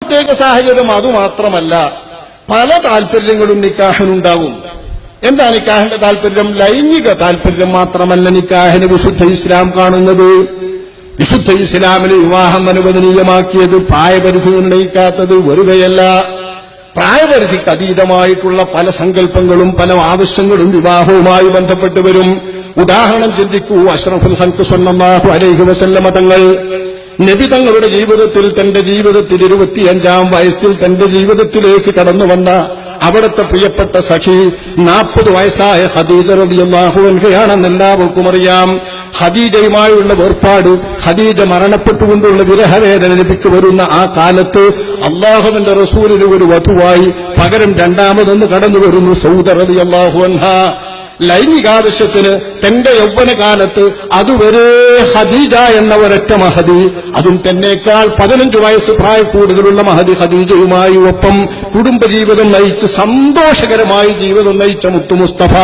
പ്രത്യേക സാഹചര്യം അതുമാത്രമല്ല, പല താല്പര്യങ്ങളും നിക്കാഹിനുണ്ടാകും. എന്താ നിക്കാഹിന്റെ താല്പര്യം? ലൈംഗിക താല്പര്യം മാത്രമല്ല നിക്കാഹിന് വിശുദ്ധ ഇസ്ലാം കാണുന്നത്. വിശുദ്ധ ഇസ്ലാമിൽ വിവാഹം അനുവദനീയമാക്കിയത് പ്രായപരിധി നിർണയിക്കാത്തത് വെറുതെയല്ല. പ്രായപരിധിക്ക് അതീതമായിട്ടുള്ള പല സങ്കല്പങ്ങളും പല ആവശ്യങ്ങളും വിവാഹവുമായി ബന്ധപ്പെട്ട് വരും. ഉദാഹരണം ചിന്തിക്കൂ. അഷ്റഫുൽ ഖൽഖ് സ്വല്ലല്ലാഹു അലൈഹി വസല്ലമ തങ്ങൾ നബി തങ്ങളുടെ ജീവിതത്തിൽ തന്റെ ജീവിതത്തിൽ 25-ാം വയസ്സിൽ തന്റെ ജീവിതത്തിലേക്ക് കടന്നു വന്ന അവിടുത്തെ പ്രിയപ്പെട്ട സഖി 40 വയസ്സായ ഖദീജ റളിയല്ലാഹു അൻഹയാണെന്ന് എല്ലാവർക്കും അറിയാം. ഖദീജയുമായുള്ള വേർപാട്, ഖദീജ മരണപ്പെട്ടുകൊണ്ടുള്ള വിരഹവേദന നബിക്ക് വരുന്ന ആ കാലത്ത് അല്ലാഹുവിന്റെ റസൂലിന് ഒരു വധുവായി പകരം രണ്ടാമതൊന്ന് കടന്നു വരുന്നു സൗദ റളിയല്ലാഹു അൻഹാ. ലൈംഗികാവശ്യത്തിന് തന്റെ യൗവനകാലത്ത് അതുവരെ ഖദീജ എന്ന ഒരൊറ്റ മഹദി, അതും തന്നേക്കാൾ 15 വയസ്സ് പ്രായക്കൂടുതലുള്ള മഹദി ഖദീജയുമായി ഒപ്പം കുടുംബജീവിതം നയിച്ച് സന്തോഷകരമായി ജീവിതം നയിച്ച മുത്തു മുസ്തഫ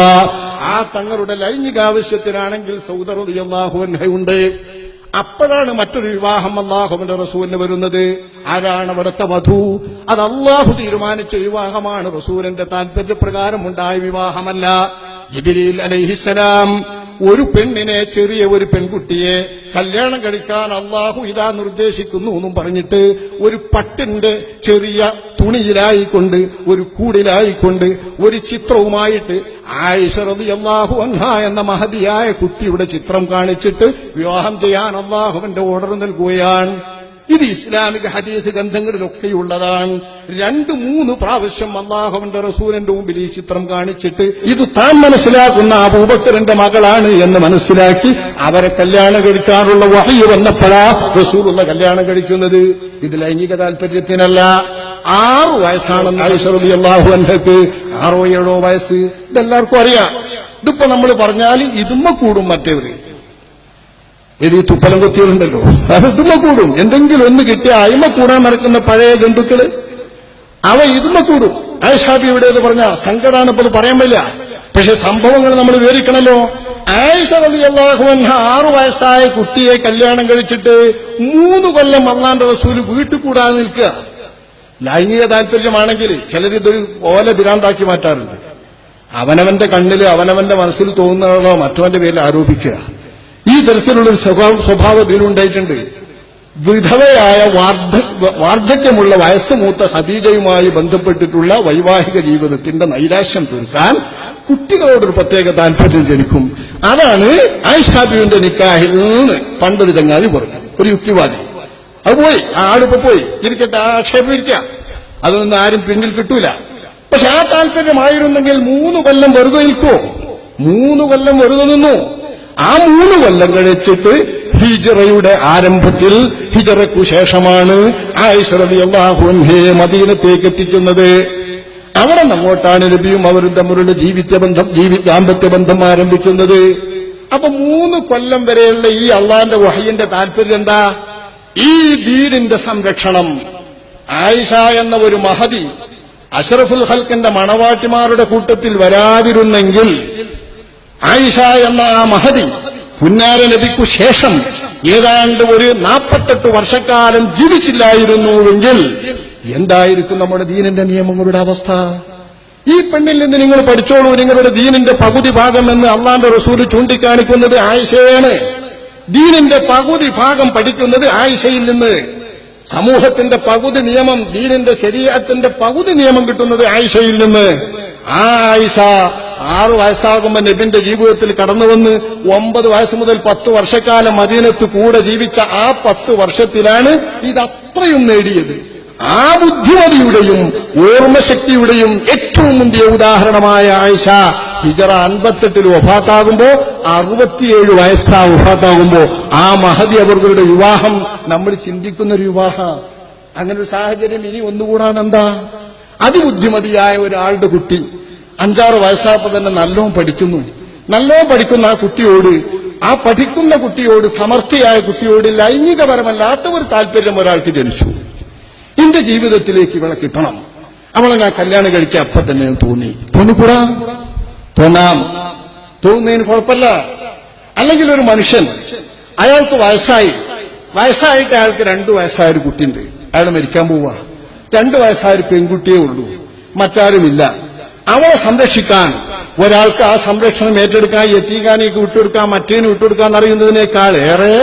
ആ തങ്ങളുടെ ലൈംഗികാവശ്യത്തിനാണെങ്കിൽ സൗദ റളിയല്ലാഹു അൻഹയുണ്ട്. അപ്പോഴാണ് മറ്റൊരു വിവാഹം അല്ലാഹുവിന്റെ റസൂലിന് വരുന്നത്. ആരാണ് അവിടുത്തെ വധു? അത് അല്ലാഹു തീരുമാനിച്ച വിവാഹമാണ്, റസൂലിന്റെ താല്പര്യപ്രകാരം ഉണ്ടായ വിവാഹമല്ല. ജിബ്രീൽ അലൈഹിസ്സലാം ഒരു പെണ്ണിനെ, ചെറിയ ഒരു പെൺകുട്ടിയെ കല്യാണം കഴിക്കാൻ അല്ലാഹു ഇതാ നിർദ്ദേശിക്കുന്നു എന്നും പറഞ്ഞിട്ട് ഒരു പട്ടിന്റെ ചെറിയ തുണിയിലായിക്കൊണ്ട് ഒരു കൂടിലായിക്കൊണ്ട് ഒരു ചിത്രവുമായിട്ട് ആയിഷ റളിയല്ലാഹു അൻഹാ എന്ന മഹദിയായ കുട്ടിയുടെ ചിത്രം കാണിച്ചിട്ട് വിവാഹം ചെയ്യാൻ അല്ലാഹുവിന്റെ ഓർഡർ നൽകുകയാണ്. ഇത് ഇസ്ലാമിക ഹദീസ് ഗ്രന്ഥങ്ങളിലൊക്കെയുള്ളതാണ്. 2-3 പ്രാവശ്യം അല്ലാഹുവിന്റെ റസൂലിന്റെ മുമ്പിൽ ഈ ചിത്രം കാണിച്ചിട്ട് ഇത് താൻ മനസ്സിലാക്കുന്ന അബൂബക്കറിന്റെ മകളാണ് എന്ന് മനസ്സിലാക്കി അവരെ കല്യാണം കഴിക്കാനുള്ള വഹ്യ് വന്നപ്പോഴാ റസൂലുള്ള കല്യാണം കഴിക്കുന്നത്. ഇത് ലൈംഗിക താല്പര്യത്തിനല്ല. 6 വയസ്സാണെന്ന് ആയിഷ റളിയല്ലാഹു അൻഹക്ക്, 6-7 വയസ്സ്. ഇതെല്ലാവർക്കും അറിയാം. ഇതിപ്പോ നമ്മൾ പറഞ്ഞാൽ ഇതുമ്മ കൂടും മറ്റേവര്. ഇത് ഈ തുപ്പലം കൊത്തികളുണ്ടല്ലോ, അത് ഇതുമ്മ കൂടും. എന്തെങ്കിലും ഒന്ന് കിട്ടിയ അയിമ കൂടാൻ നടക്കുന്ന പഴയ ജന്തുക്കള് അവ ഇതുമ്മ കൂടും. ആയിഷാബി ഇവിടെ പറഞ്ഞ സങ്കടാണ്, ഇപ്പൊ പറയാൻ പറ്റില്ല. പക്ഷെ സംഭവങ്ങൾ നമ്മൾ വിവരിക്കണല്ലോ. ആയിഷ റളിയല്ലാഹു അൻഹ 6 വയസ്സായ കുട്ടിയെ കല്യാണം കഴിച്ചിട്ട് 3 കൊല്ലം അല്ലാഹുവിന്റെ റസൂല് വീട്ടിൽ കൂടാതെ നിൽക്കുക. ലൈംഗിക താല്പര്യമാണെങ്കിൽ ചിലരിത് ഓല ഭ്രാന്താക്കി മാറ്റാറുണ്ട്. അവനവന്റെ കണ്ണില് അവനവന്റെ മനസ്സിൽ തോന്നുന്നതോ മറ്റവന്റെ പേരിൽ ആരോപിക്കുക. ഈ തരത്തിലുള്ളൊരു സ്വഭാവം ഇതിലുണ്ടായിട്ടുണ്ട്. വിധവയായ വാർദ്ധക്യമുള്ള വയസ്സ് മൂത്ത ഖദീജയുമായി ബന്ധപ്പെട്ടിട്ടുള്ള വൈവാഹിക ജീവിതത്തിന്റെ നൈരാശ്യം തീർക്കാൻ കുട്ടികളോടൊരു പ്രത്യേക താല്പര്യം ജനിക്കും. അതാണ് ആയിഷാബിയുടെ നിക്കാഹിൽ നിന്ന് പണ്ടൊരു ചങ്ങാതി പറഞ്ഞു, ഒരു യുക്തിവാദി. അത് പോയി, ആ ആളിപ്പോ പോയി, ഇരിക്കട്ടെ, ആക്ഷേപിക്കാം, അതൊന്നും ആരും പിന്നിൽ കിട്ടൂല. പക്ഷെ ആ താല്പര്യമായിരുന്നെങ്കിൽ 3 കൊല്ലം വെറുതെ നിൽക്കുമോ? 3 കൊല്ലം വെറുതെ നിന്നു. ആ 3 കൊല്ലം കഴിച്ചിട്ട് ഹിജ്റയുടെ ആരംഭത്തിൽ, ഹിജ്റയ്ക്കു ശേഷമാണ് ആയിഷ റളിയല്ലാഹു അൻഹയെ മദീനത്തേക്ക് എത്തിക്കുന്നത്. അവിടെ അങ്ങോട്ടാണ് നബിയും അവരും തമ്മിലുള്ള ദാമ്പത്യ ബന്ധം ആരംഭിക്കുന്നത്. അപ്പൊ 3 കൊല്ലം വരെയുള്ള ഈ അള്ളാന്റെ വഹയിന്റെ താല്പര്യം എന്താ? ഈ ദീനിന്റെ സംരക്ഷണം. ആയിഷ എന്ന ഒരു മഹദി അഷ്റഫുൽ ഖൽഖിന്റെ മണവാട്ടിമാരുടെ കൂട്ടത്തിൽ വരാതിരുന്നെങ്കിൽ, ആയിഷ എന്ന ആ മഹദി പുന്നാര നബിക്കു ശേഷം ഏതാണ്ട് ഒരു 48 വർഷക്കാലം ജീവിച്ചില്ലായിരുന്നുവെങ്കിൽ എന്തായിരിക്കും നമ്മുടെ ദീനിന്റെ നിയമങ്ങളുടെ അവസ്ഥ? ഈ പെണ്ണിൽ നിന്ന് നിങ്ങൾ പഠിച്ചോളൂ. നിങ്ങളുടെ ദീനിന്റെ പകുതി ഭാഗം എന്ന് അള്ളാന്റെ റസൂല് ചൂണ്ടിക്കാണിക്കുന്നത് ആയിഷയാണ്. ദീനിന്റെ പകുതി ഭാഗം പഠിക്കുന്നത് ആയിഷയിൽ നിന്ന്. സമൂഹത്തിന്റെ പകുതി നിയമം, ദീനിന്റെ ശരീഅത്തിന്റെ പകുതി നിയമം കിട്ടുന്നത് ആയിഷയിൽ നിന്ന്. ആ ആയിഷ 6 വയസ്സാകുമ്പോ നബിന്റെ ജീവിതത്തിൽ കടന്നുവന്ന് 9 വയസ്സ് മുതൽ 10 വർഷക്കാലം മദീനത്ത് കൂടെ ജീവിച്ച ആ 10 വർഷത്തിലാണ് ഇതത്രയും നേടിയത്. ആ ബുദ്ധിമതിയുടെയും ഓർമ്മശക്തിയുടെയും ഏറ്റവും മുന്തിയ ഉദാഹരണമായ ആയിഷ ഹിജ്റ 58 വഫാത്താകുമ്പോ 67 വയസ്സാ വഫാത്താകുമ്പോ ആ മഹദി അവരുടെ വിവാഹം നമ്മൾ ചിന്തിക്കുന്ന ഒരു വിവാഹം. അങ്ങനെ ഒരു സാഹചര്യം ഇനി ഒന്നുകൂടാനെന്താ? അതിബുദ്ധിമതിയായ ഒരാളുടെ കുട്ടി 5-6 വയസ്സായപ്പോ തന്നെ നല്ലോണം പഠിക്കുന്ന ആ കുട്ടിയോട്, ആ പഠിക്കുന്ന കുട്ടിയോട്, സമർത്ഥിയായ കുട്ടിയോട് ലൈംഗികപരമല്ലാത്ത ഒരു താല്പര്യം ഒരാൾക്ക് ജനിച്ചു. എന്റെ ജീവിതത്തിലേക്ക് ഇവളെ കിട്ടണം, അവളെ ഞാൻ കല്യാണം കഴിക്കാൻ അപ്പൊ തന്നെ തോന്നിക്കൂടാ? തോന്നാം, തോന്നുന്നതിന് കുഴപ്പമില്ല. അല്ലെങ്കിൽ ഒരു മനുഷ്യൻ, അയാൾക്ക് വയസ്സായിട്ട് അയാൾക്ക് 2 വയസ്സായ ഒരു കുട്ടിയുണ്ട്, അയാൾ മരിക്കാൻ പോവാ. 2 വയസ്സായ ഒരു പെൺകുട്ടിയേ ഉള്ളൂ, മറ്റാരുമില്ല. അവളെ സംരക്ഷിക്കാൻ ഒരാൾക്ക് ആ സംരക്ഷണം ഏറ്റെടുക്കാൻ, യത്തീഖാനയ്ക്ക് വിട്ടുകൊടുക്കാൻ, മറ്റേന് വിട്ടുകൊടുക്കാൻ അറിയുന്നതിനേക്കാൾ ഏറെ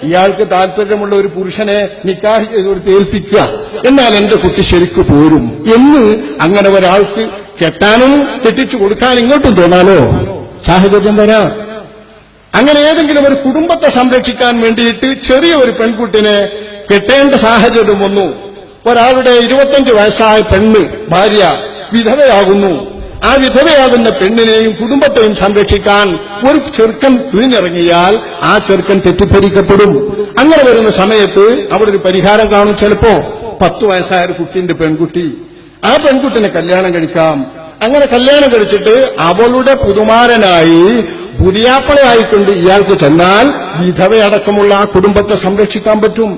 ഇയാൾക്ക് താല്പര്യമുള്ള ഒരു പുരുഷനെ നിക്കാഹ് ചെയ്ത് കൊടുത്ത് ഏൽപ്പിക്കുക, എന്നാൽ എന്റെ കുട്ടി ശരിക്കു പോരും എന്ന് അങ്ങനെ ഒരാൾക്ക് കെട്ടാനും കെട്ടിച്ചു കൊടുക്കാൻ ഇങ്ങോട്ടും തോന്നാലോ സാഹചര്യം വരാം. അങ്ങനെ ഏതെങ്കിലും ഒരു കുടുംബത്തെ സംരക്ഷിക്കാൻ വേണ്ടിയിട്ട് ചെറിയ ഒരു പെൺകുട്ടിനെ കെട്ടേണ്ട സാഹചര്യം വന്നു. ഒരാളുടെ 25 വയസ്സായ പെണ്ണ് ഭാര്യ വിധവയാകുന്നു. ആ വിധവയാകുന്ന പെണ്ണിനെയും കുടുംബത്തെയും സംരക്ഷിക്കാൻ ഒരു ചെറുക്കൻ തിരിഞ്ഞിറങ്ങിയാൽ ആ ചെറുക്കൻ തെറ്റിദ്ധരിക്കപ്പെടും. അങ്ങനെ വരുന്ന സമയത്ത് അവിടെ ഒരു പരിഹാരം കാണും. ചിലപ്പോ 10 വയസ്സായ ഒരു കുട്ടിന്റെ പെൺകുട്ടി, ആ പെൺകുട്ടിനെ കല്യാണം കഴിക്കാം. അങ്ങനെ കല്യാണം കഴിച്ചിട്ട് അവളുടെ പുതുമാരനായി പുതിയാപ്പളയായിക്കൊണ്ട് ഇയാൾക്ക് ചെന്നാൽ വിധവയടക്കമുള്ള ആ കുടുംബത്തെ സംരക്ഷിക്കാൻ പറ്റും.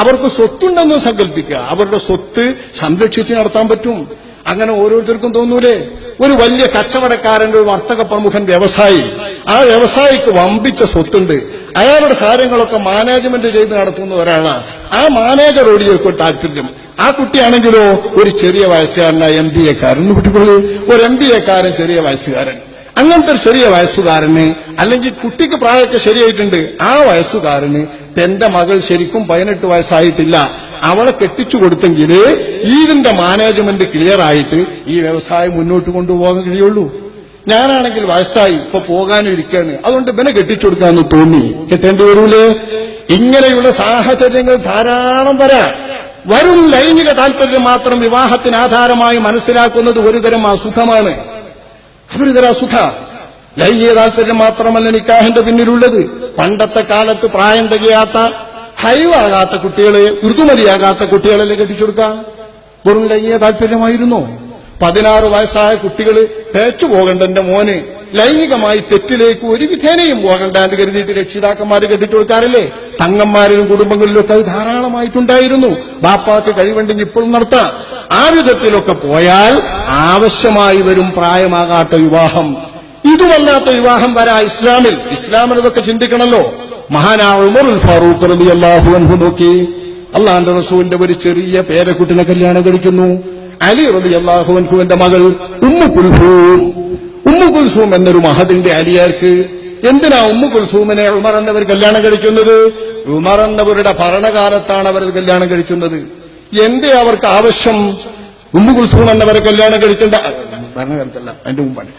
അവർക്ക് സ്വത്തുണ്ടെന്ന് സങ്കല്പിക്കുക, അവരുടെ സ്വത്ത് സംരക്ഷിച്ച് നടത്താൻ പറ്റും. അങ്ങനെ ഓരോരുത്തർക്കും തോന്നൂലേ, ഒരു വലിയ കച്ചവടക്കാരന്റെ ഒരു വർത്തക പ്രമുഖൻ വ്യവസായി, ആ വ്യവസായിക്ക് വമ്പിച്ച സ്വത്തുണ്ട്, അയാളുടെ കാര്യങ്ങളൊക്കെ മാനേജ്മെന്റ് ചെയ്ത് നടത്തുന്ന ഒരാളാണ്. ആ മാനേജറോട് ഒരു താല്പര്യം. ആ കുട്ടിയാണെങ്കിലോ ഒരു ചെറിയ വയസ്സുകാരനായ MBA-കാരൻ, കുട്ടികളിൽ ഒരു MBA-കാരൻ ചെറിയ വയസ്സുകാരൻ. അങ്ങനത്തെ ഒരു ചെറിയ വയസ്സുകാരന്, അല്ലെങ്കിൽ കുട്ടിക്ക് പ്രായമൊക്കെ ശരിയായിട്ടുണ്ട്, ആ വയസ്സുകാരന് തന്റെ മകൾ ശരിക്കും 18 വയസ്സായിട്ടില്ല, അവളെ കെട്ടിച്ചു കൊടുത്തെങ്കിൽ ഇതിന്റെ മാനേജ്മെന്റ് ക്ലിയർ ആയിട്ട് ഈ വ്യവസായം മുന്നോട്ട് കൊണ്ടുപോകാൻ കഴിയുള്ളൂ. ഞാനാണെങ്കിൽ വയസ്സായി, ഇപ്പൊ പോകാനും ഇരിക്കുകയാണ്, അതുകൊണ്ട് ഇവനെ കെട്ടിച്ചു കൊടുക്കാന്ന് തോന്നി, കെട്ടേണ്ടി വരൂലേ? ഇങ്ങനെയുള്ള സാഹചര്യങ്ങൾ ധാരാളം വരും. ലൈംഗിക താല്പര്യം മാത്രം വിവാഹത്തിന് ആധാരമായി മനസ്സിലാക്കുന്നത് ഒരുതരം അസുഖമാണ്. അതൊരു തരം അസുഖ. ലൈംഗിക താല്പര്യം മാത്രമല്ല നിക്കാഹിന്റെ പിന്നിലുള്ളത്. പണ്ടത്തെ കാലത്ത് പ്രായം തികയാത്ത, ഹൈവാകാത്ത കുട്ടികളെ, ഋതുമതിയാകാത്ത കുട്ടികളെ കെട്ടിച്ചു കൊടുക്കാം. വെറും ലൈംഗിക താല്പര്യമായിരുന്നു. 16 വയസ്സായ കുട്ടികൾ പേച്ചു പോകണ്ട എന്റെ മോന്, ലൈംഗികമായി തെറ്റിലേക്ക് ഒരു വിധേനയും പോകണ്ട എന്ന് കരുതിയിട്ട് രക്ഷിതാക്കന്മാര് കെട്ടിച്ചു കൊടുക്കാറില്ലേ? തങ്ങന്മാരിലും കുടുംബങ്ങളിലൊക്കെ അത് ധാരാളമായിട്ടുണ്ടായിരുന്നു. ബാപ്പാക്ക് കഴിവുണ്ടെങ്കിൽ ഇപ്പോഴും നടത്താം. ആ വിധത്തിലൊക്കെ പോയാൽ ആവശ്യമായി വരും പ്രായമാകാത്ത വിവാഹം. ഇതുമല്ലാത്ത വിവാഹം വരാ ഇസ്ലാമിൽ. ഇസ്ലാമിൽ ഇതൊക്കെ ചിന്തിക്കണമല്ലോ. മഹാനായ ഉമറുൽ ഫാറൂഖ് റളിയല്ലാഹു അൻഹു നോക്കി, അള്ളാന്റെ റസൂലിന്റെ ഒരു ചെറിയ പേരക്കുട്ടിനെ കല്യാണം കഴിക്കുന്നു. അലി റളിയല്ലാഹു അൻഹുവിന്റെ മകൾ ഉമ്മു കുൽസൂം എന്നൊരു മഹദിന്റെ അലിയാർക്ക്. എന്തിനാ ഉമ്മു കുൽസൂമിനെ ഉമർ എന്നവർ കല്യാണം കഴിക്കുന്നത്? ഉമർ എന്നവരുടെ ഭരണകാലത്താണ് അവർ കല്യാണം കഴിക്കുന്നത്. എന്തേ അവർക്ക് ആവശ്യം ഉമ്മു കുൽസൂം എന്നവരെ കല്യാണം കഴിക്കേണ്ട? ഭരണകാലത്തല്ല, അതിന്റെ മുമ്പാണ്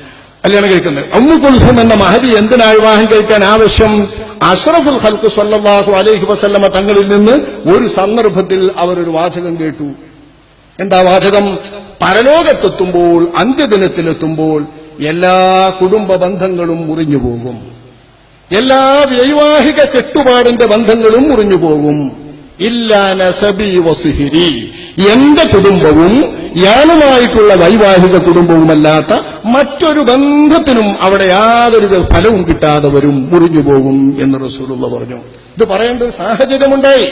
കല്യാണം കഴിക്കുന്നത്. ഉമ്മു കുൽസൂം എന്ന മഹദി എന്തിനാ വിവാഹം കഴിക്കാൻ ആവശ്യം? അഷ്റഫുൽ ഖൽഖ് സ്വല്ലല്ലാഹു അലൈഹി വസല്ലമ തങ്ങളിൽ നിന്ന് ഒരു സന്ദർഭത്തിൽ അവർ ഒരു വാചകം കേട്ടു. എന്താ വാചകം? പരലോകത്തെത്തുമ്പോൾ, അന്ത്യദിനത്തിലെത്തുമ്പോൾ എല്ലാ കുടുംബ ബന്ധങ്ങളും മുറിഞ്ഞു പോകും, എല്ലാ വൈവാഹിക കെട്ടുപാടിന്റെ ബന്ധങ്ങളും മുറിഞ്ഞു പോകും. ഇല്ലാ നസബി വസിഹിരി, എന്റെ കുടുംബവും ഞാനുമായിട്ടുള്ള വൈവാഹിക കുടുംബവുമല്ലാത്ത മറ്റൊരു ബന്ധത്തിനും അവിടെ യാതൊരു ഫലവും കിട്ടാതെ വരും, മുറിഞ്ഞു പോകും എന്ന് റസൂലുള്ളാഹി പറഞ്ഞു. ഇത് പറയേണ്ട ഒരു സാഹചര്യമുണ്ടായി.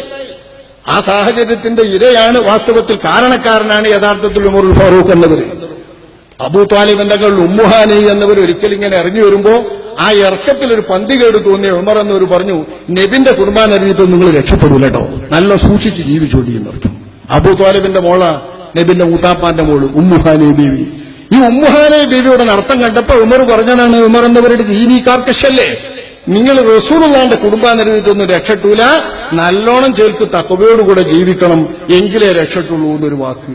ആ സാഹചര്യത്തിന്റെ ഇരയാണ്, വാസ്തവത്തിൽ കാരണക്കാരനാണ് യഥാർത്ഥത്തിൽ ഉമറുൽ ഫാറൂഖ് എന്നവർ. അബൂ ത്വാലിബിന്റെ മകൾ ഉമ്മുഹാനി എന്നവർ ഒരിക്കൽ ഇങ്ങനെ ഇറങ്ങി വരുമ്പോ ആ ഇറക്കത്തിൽ ഒരു പന്തികേട് തോന്നിയ ഉമർ എന്നവർ പറഞ്ഞു, നബിന്റെ കുർബാനറിയിട്ട് നിങ്ങൾ രക്ഷപ്പെടൂല കേട്ടോ, നല്ല സൂക്ഷിച്ച് ജീവിച്ചോടി എന്നർത്ഥം. അബൂ ത്വാലിബിന്റെ മോള നബിന്റെ മൂത്താപ്പാന്റെ മോള് ഉമ്മുഹാനി ബീവി. ഈ ഉമ്മുഹാനി ബീവിയുടെ നടത്തം കണ്ടപ്പോ ഉമർ പറഞ്ഞതാണ്, ഉമർ എന്നവരുടെ ദീനീ കാർക്കശല്ലേ, നിങ്ങൾ റസൂലുള്ളാഹിന്റെ കുടുംബാനറിയിട്ടൊന്നും രക്ഷട്ടൂല, നല്ലോണം ചേർക്ക് തഖ്വയോടുകൂടെ ജീവിക്കണം, എങ്കിലേ രക്ഷട്ടുള്ളൂ എന്നൊരു വാക്ക്.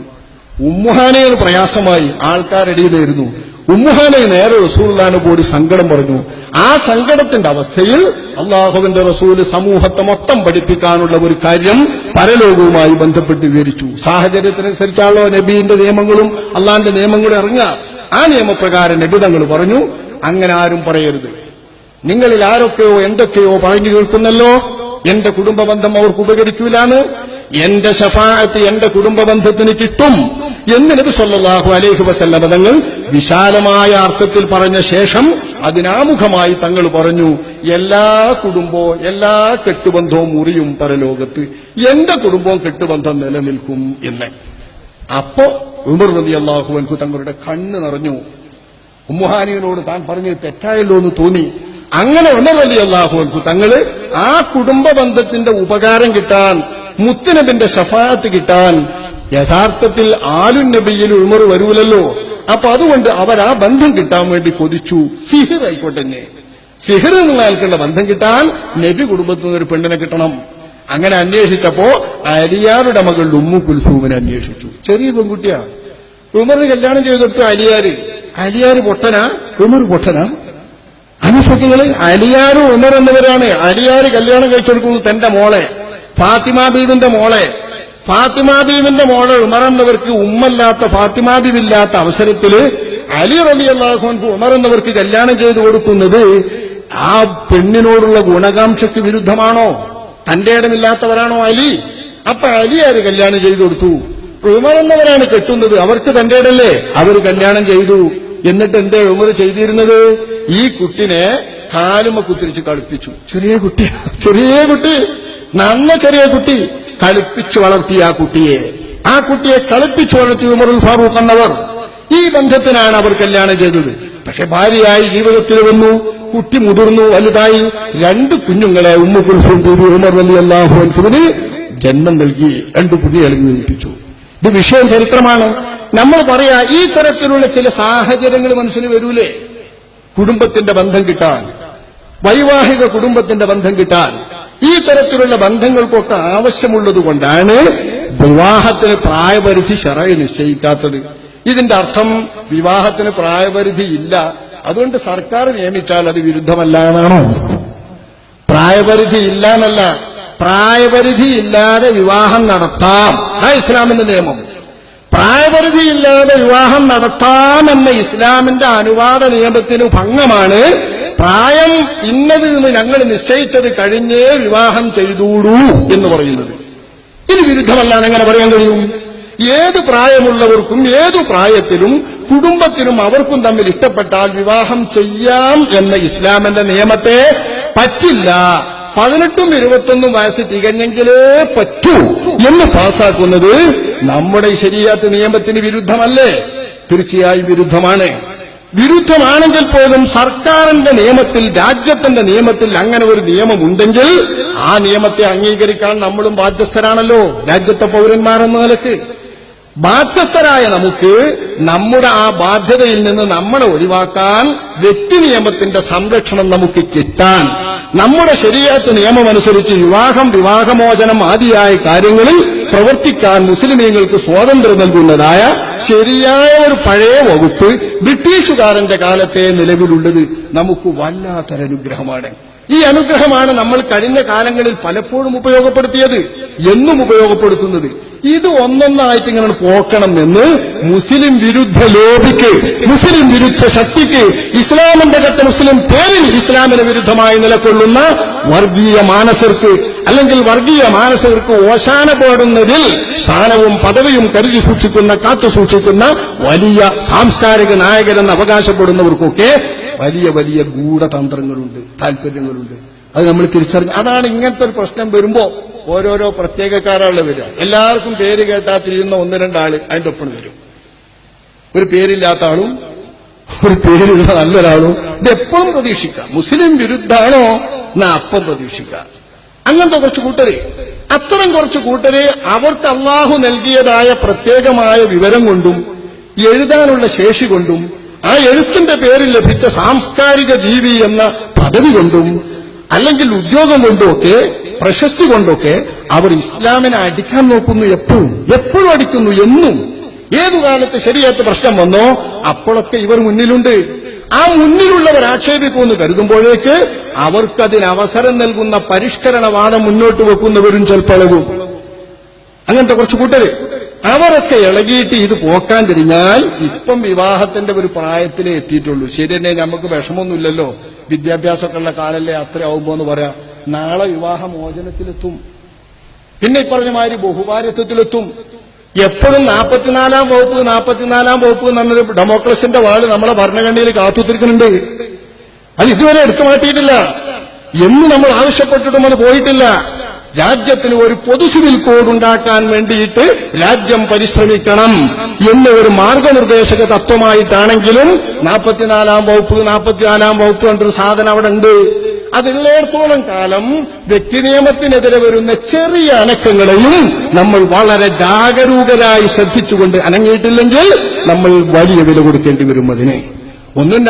ഉമ്മുഹാനയിൽ പ്രയാസമായി, ആൾക്കാരടിയിലായിരുന്നു. ഉമ്മുഹാനെ നേരെ റസൂലുള്ളാഹിനെ കൂടി സങ്കടം പറഞ്ഞു. ആ സങ്കടത്തിന്റെ അവസ്ഥയിൽ അള്ളാഹുവിന്റെ റസൂല് സമൂഹത്തെ മൊത്തം പഠിപ്പിക്കാനുള്ള ഒരു കാര്യം പരലോകവുമായി ബന്ധപ്പെട്ട് വിവരിച്ചു. സാഹചര്യത്തിനനുസരിച്ചാണല്ലോ നബീന്റെ നിയമങ്ങളും അള്ളാഹിന്റെ നിയമങ്ങളും ഇറങ്ങുക. ആ നിയമപ്രകാരം നബി തങ്ങൾ പറഞ്ഞു, അങ്ങനെ ആരും പറയരുത്. നിങ്ങളിൽ ആരൊക്കെയോ എന്തൊക്കെയോ പറഞ്ഞു കേൾക്കുന്നല്ലോ, എന്റെ കുടുംബ ബന്ധം അവർക്ക് ഉപകരിക്കൂലാണ്, എന്റെ ശഫാഅത്ത് എന്റെ കുടുംബ ബന്ധത്തിന് കിട്ടും എന്ന് നബി സല്ലല്ലാഹു അലൈഹി വസല്ലം തങ്ങൾ വിശാലമായ അർത്ഥത്തിൽ പറഞ്ഞ ശേഷം അതിനാമുഖമായി തങ്ങൾ പറഞ്ഞു, എല്ലാ കുടുംബവും എല്ലാ കെട്ടുബന്ധവും മുറിയും പരലോകത്ത്, എന്റെ കുടുംബവും കെട്ടുബന്ധം നിലനിൽക്കും എന്ന്. അപ്പോ ഉമർ റളിയല്ലാഹു അൻഹു തങ്ങളുടെ കണ്ണ് നിറഞ്ഞു. ഉമ്മുഹാനിയോട് താൻ പറഞ്ഞത് തെറ്റായല്ലോ എന്ന് തോന്നി. അങ്ങനെ ഉമർ റളിയല്ലാഹു അൻഹു തങ്ങള് ആ കുടുംബ ബന്ധത്തിന്റെ ഉപകാരം കിട്ടാൻ, മുത്തുനബിന്റെ ശഫാഅത്ത് കിട്ടാൻ, യഥാർത്ഥത്തിൽ ആലുൻ നബിയിൽ ഉമർ വരൂലല്ലോ. അപ്പൊ അതുകൊണ്ട് അവർ ആ ബന്ധം കിട്ടാൻ വേണ്ടി കൊതിച്ചു. സിഹിർ ആയിക്കോട്ടെ, സിഹിർ എന്നുള്ള ആൾക്കുള്ള ബന്ധം കിട്ടാൻ നബി കുടുംബത്തിൽ നിന്ന് ഒരു പെണ്ണിനെ കിട്ടണം. അങ്ങനെ അന്വേഷിച്ചപ്പോ അലിയാരുടെ മകൾ ഉമ്മു കുൽസൂമിനെ അന്വേഷിച്ചു. ചെറിയ പെൺകുട്ടിയാ. ഉമറിന് കല്യാണം ചെയ്തെടുത്തു അലിയാര് പൊട്ടനാ, ഉമർ പൊട്ടനാ? അനുസരിച്ചുകള് അലിയാരും ഉമർ എന്നിവരാണ്. അലിയാര് കല്യാണം കഴിച്ചെടുക്കുന്നു തന്റെ മോളെ, ഫാത്തിമ ബീവിന്റെ മോളെ. ഫാത്തിമ ബീവിന്റെ മോളെ ഉമർ എന്നവർക്ക് ഉമ്മല്ലാത്ത ഫാത്തിമ ബീവില്ലാത്ത അവസരത്തില് അലി റളിയല്ലാഹു അൻഹു ഉമർ എന്നവർക്ക് കല്യാണം ചെയ്തു കൊടുക്കുന്നത് ആ പെണ്ണിനോടുള്ള ഗുണകാംക്ഷയ്ക്ക് വിരുദ്ധമാണോ? തന്റെ ഇടമില്ലാത്തവരാണോ അലി? അപ്പൊ അലിയാര് കല്യാണം ചെയ്തു കൊടുത്തു. ഉമർ എന്നവരാണ് കെട്ടുന്നത്, അവർക്ക് തന്റെ ഇടല്ലേ, അവർ കല്യാണം ചെയ്തു. എന്നിട്ട് എന്തേ ഉമർ ചെയ്തിരുന്നത്? ഈ കുട്ടിനെ കാലുമ കുത്തിരിച്ച് കളിപ്പിച്ചു. ചെറിയ കുട്ടി, നന്ന ചെറിയ കുട്ടി, കളിപ്പിച്ചു വളർത്തിയ ആ കുട്ടിയെ കളിപ്പിച്ചു വളർത്തി ഉമറുൽ ഫാറൂഖ് എന്നവർ. ഈ ബന്ധത്തിനാണ് അവർ കല്യാണം ചെയ്തത്. പക്ഷെ ഭാര്യയായി ജീവിതത്തിൽ വന്നു, കുട്ടി മുതിർന്നു, വലുതായി. 2 കുഞ്ഞുങ്ങളെ ഉമ്മു കുൽസൂം ബീവി ഉമർ റളിയല്ലാഹു അൻഹുവിന് ജന്മം നൽകി, 2 കുഞ്ഞുങ്ങളെ ജനിപ്പിച്ചു. ഇത് വിഷയം ചരിത്രമാണ്. നമ്മൾ പറയാ ഈ തരത്തിലുള്ള ചില സാഹചര്യങ്ങൾ മനുഷ്യന് വരൂലേ? കുടുംബത്തിന്റെ ബന്ധം കിട്ടാൻ, വൈവാഹിക കുടുംബത്തിന്റെ ബന്ധം കിട്ടാൻ, ഈ തരത്തിലുള്ള ബന്ധങ്ങൾക്കൊക്കെ ആവശ്യമുള്ളത് കൊണ്ടാണ് വിവാഹത്തിന് പ്രായപരിധി ശറഅ് നിശ്ചയിക്കാത്തത്. ഇതിന്റെ അർത്ഥം വിവാഹത്തിന് പ്രായപരിധി ഇല്ല, അതുകൊണ്ട് സർക്കാർ നിയമിച്ചാൽ അത് വിരുദ്ധമല്ല എന്നാണോ? പ്രായപരിധി ഇല്ല എന്നല്ല, പ്രായപരിധി ഇല്ലാതെ വിവാഹം നടത്താം, ആ ഇസ്ലാമിന്റെ നിയമം. പ്രായപരിധി ഇല്ലാതെ വിവാഹം നടത്താമെന്ന ഇസ്ലാമിന്റെ അനുവാദ നിയമത്തിന് ഭംഗമാണ് പ്രായം ഇന്നത് എന്ന് ഞങ്ങൾ നിശ്ചയിച്ചത് കഴിഞ്ഞേ വിവാഹം ചെയ്തൂടൂ എന്ന് പറയുന്നത്. ഇത് വിരുദ്ധമല്ലാന്ന് എങ്ങനെ പറയാൻ കഴിയും? ഏത് പ്രായമുള്ളവർക്കും ഏതു പ്രായത്തിലും കുടുംബത്തിനും അവർക്കും തമ്മിൽ ഇഷ്ടപ്പെട്ടാൽ വിവാഹം ചെയ്യാം എന്ന ഇസ്ലാമിന്റെ നിയമത്തെ പറ്റില്ല, 18ഉം 21ഉം വയസ്സ് തികഞ്ഞെങ്കിലേ പറ്റൂ എന്ന് പാസാക്കുന്നത് നമ്മുടെ ശരീഅത്ത് നിയമത്തിന് വിരുദ്ധമല്ലേ? തീർച്ചയായും വിരുദ്ധമാണ്. വിരുദ്ധമാണെങ്കിൽ പോലും സർക്കാരിന്റെ നിയമത്തിൽ, രാജ്യത്തിന്റെ നിയമത്തിൽ അങ്ങനെ ഒരു നിയമമുണ്ടെങ്കിൽ ആ നിയമത്തെ അംഗീകരിക്കാൻ നമ്മളും ബാധ്യസ്ഥരാണല്ലോ. രാജ്യത്തെ പൗരന്മാരെന്ന നിലക്ക് ബാധ്യസ്ഥരായ നമുക്ക് നമ്മുടെ ആ ബാധ്യതയിൽ നിന്ന് നമ്മളെ ഒഴിവാക്കാൻ വ്യക്തി നിയമത്തിന്റെ സംരക്ഷണം നമുക്ക് കിട്ടാൻ, നമ്മുടെ ശരീഅത്ത് നിയമമനുസരിച്ച് വിവാഹം, വിവാഹമോചനം ആദിയായ കാര്യങ്ങളിൽ പ്രവർത്തിക്കാൻ മുസ്ലിമീങ്ങൾക്ക് സ്വാതന്ത്ര്യം നൽകുന്നതായ ശരിയായ ഒരു പഴയ വകുപ്പ് ബ്രിട്ടീഷുകാരന്റെ കാലത്തെ നിലവിലുള്ളത് നമുക്ക് വല്ലാത്തൊരനുഗ്രഹമാണ്. ഈ അനുഗ്രഹമാണ് നമ്മൾ കഴിഞ്ഞ കാലങ്ങളിൽ പലപ്പോഴും ഉപയോഗപ്പെടുത്തിയത്, എന്നും ഉപയോഗപ്പെടുത്തുന്നത്. ഇത് ഒന്നൊന്നായിട്ട് ഇങ്ങനെ പോക്കണം എന്ന് മുസ്ലിം വിരുദ്ധ ലോബിക്ക്, മുസ്ലിം വിരുദ്ധ ശക്തിക്ക്, ഇസ്ലാമിന്റെ കത്ത് മുസ്ലിം പേരിൽ ഇസ്ലാമിന് വിരുദ്ധമായി നിലകൊള്ളുന്ന വർഗീയ മാനസർക്ക്, അല്ലെങ്കിൽ വർഗീയ മാനസർക്ക് ഓശാന പോടുന്നതിൽ സ്ഥാനവും പദവിയും കരുതി സൂക്ഷിക്കുന്ന, കാത്തു സൂക്ഷിക്കുന്ന വലിയ സാംസ്കാരിക നായകരെന്ന് അവകാശപ്പെടുന്നവർക്കൊക്കെ വലിയ വലിയ ഗൂഢതന്ത്രങ്ങളുണ്ട്, താല്പര്യങ്ങളുണ്ട്. അത് നമ്മൾ തിരിച്ചറിഞ്ഞു. അതാണ് ഇങ്ങനത്തെ ഒരു പ്രശ്നം വരുമ്പോ ഓരോരോ പ്രത്യേകക്കാരാള് വരിക. എല്ലാവർക്കും പേര് കേട്ടാൽ തിരിയുന്ന 1-2 ആള് അതിന്റെ ഒപ്പം വരും. ഒരു പേരില്ലാത്ത ആളും ഒരു പേരുള്ള നല്ലൊരാളും. ഇത് എപ്പോഴും പ്രതീക്ഷിക്കാം. മുസ്ലിം വിരുദ്ധാണോ എന്നാ അപ്പം പ്രതീക്ഷിക്കാം. അങ്ങനത്തെ കുറച്ച് കൂട്ടര്, അത്തരം കുറച്ച് കൂട്ടര് അവർക്ക് അള്ളാഹു നൽകിയതായ പ്രത്യേകമായ വിവരം കൊണ്ടും എഴുതാനുള്ള ശേഷി കൊണ്ടും ആ എഴുത്തിന്റെ പേരിൽ ലഭിച്ച സാംസ്കാരിക ജീവി എന്ന പദവി കൊണ്ടും അല്ലെങ്കിൽ ഉദ്യോഗം കൊണ്ടുമൊക്കെ പ്രശസ്തി കൊണ്ടൊക്കെ അവർ ഇസ്ലാമിനെ അടിക്കാൻ നോക്കുന്നു. എപ്പോഴും അടിക്കുന്നു. എന്നും ഏതു കാലത്ത് ശരീഅത്ത് പ്രശ്നം വന്നോ അപ്പോഴൊക്കെ ഇവർ മുന്നിലുണ്ട്. ആ മുന്നിലുള്ളവർ ആക്ഷേപിക്കുമെന്ന് കരുതുമ്പോഴേക്ക് അവർക്കതിന് അവസരം നൽകുന്ന പരിഷ്കരണവാദം മുന്നോട്ട് വെക്കുന്നവരും ചിലപ്പോഴും. അങ്ങനത്തെ കുറച്ച് കൂട്ടര് അവരൊക്കെ ഇളകിയിട്ട് ഇത് പോക്കാൻ തിരിഞ്ഞാൽ ഇപ്പം വിവാഹത്തിന്റെ ഒരു പ്രായത്തിലേ എത്തിയിട്ടുള്ളൂ. ശരി തന്നെ, നമുക്ക് വിഷമമൊന്നുമില്ലല്ലോ, വിദ്യാഭ്യാസമൊക്കെ ഉള്ള കാലല്ലേ അത്ര ആവുമ്പോ എന്ന് പറയാം. നാളെ വിവാഹമോചനത്തിലെത്തും, പിന്നെ ഇപ്പറഞ്ഞ മാതിരി ബഹുഭാര്യത്വത്തിലെത്തും. എപ്പോഴും 44-ാം വകുപ്പ് എന്നൊരു ഡെമോക്രസിന്റെ വാള് നമ്മളെ ഭരണഘടനയിൽ കാത്തുത്തിരിക്കുന്നുണ്ട്. അത് ഇതുവരെ എടുത്തു മാറ്റിയിട്ടില്ല. എന്ന് നമ്മൾ ആവശ്യപ്പെട്ടിട്ടും അത് പോയിട്ടില്ല. രാജ്യത്തിന് ഒരു പൊതു സിവിൽ കോഡ് ഉണ്ടാക്കാൻ വേണ്ടിയിട്ട് രാജ്യം പരിശ്രമിക്കണം എന്ന ഒരു മാർഗനിർദ്ദേശക തത്വമായിട്ടാണെങ്കിലും 44-ാം വകുപ്പ് 44-ാം വകുപ്പ് കണ്ടൊരു സാധനം അവിടെ ഉണ്ട്. അതുള്ളിടത്തോളം കാലം വ്യക്തി നിയമത്തിനെതിരെ വരുന്ന ചെറിയ അനക്കങ്ങളെയും നമ്മൾ വളരെ ജാഗരൂകരായി ശ്രദ്ധിച്ചുകൊണ്ട് അനങ്ങിയിട്ടില്ലെങ്കിൽ നമ്മൾ വലിയ വില കൊടുക്കേണ്ടി വരും അതിനെ. ഒന്നും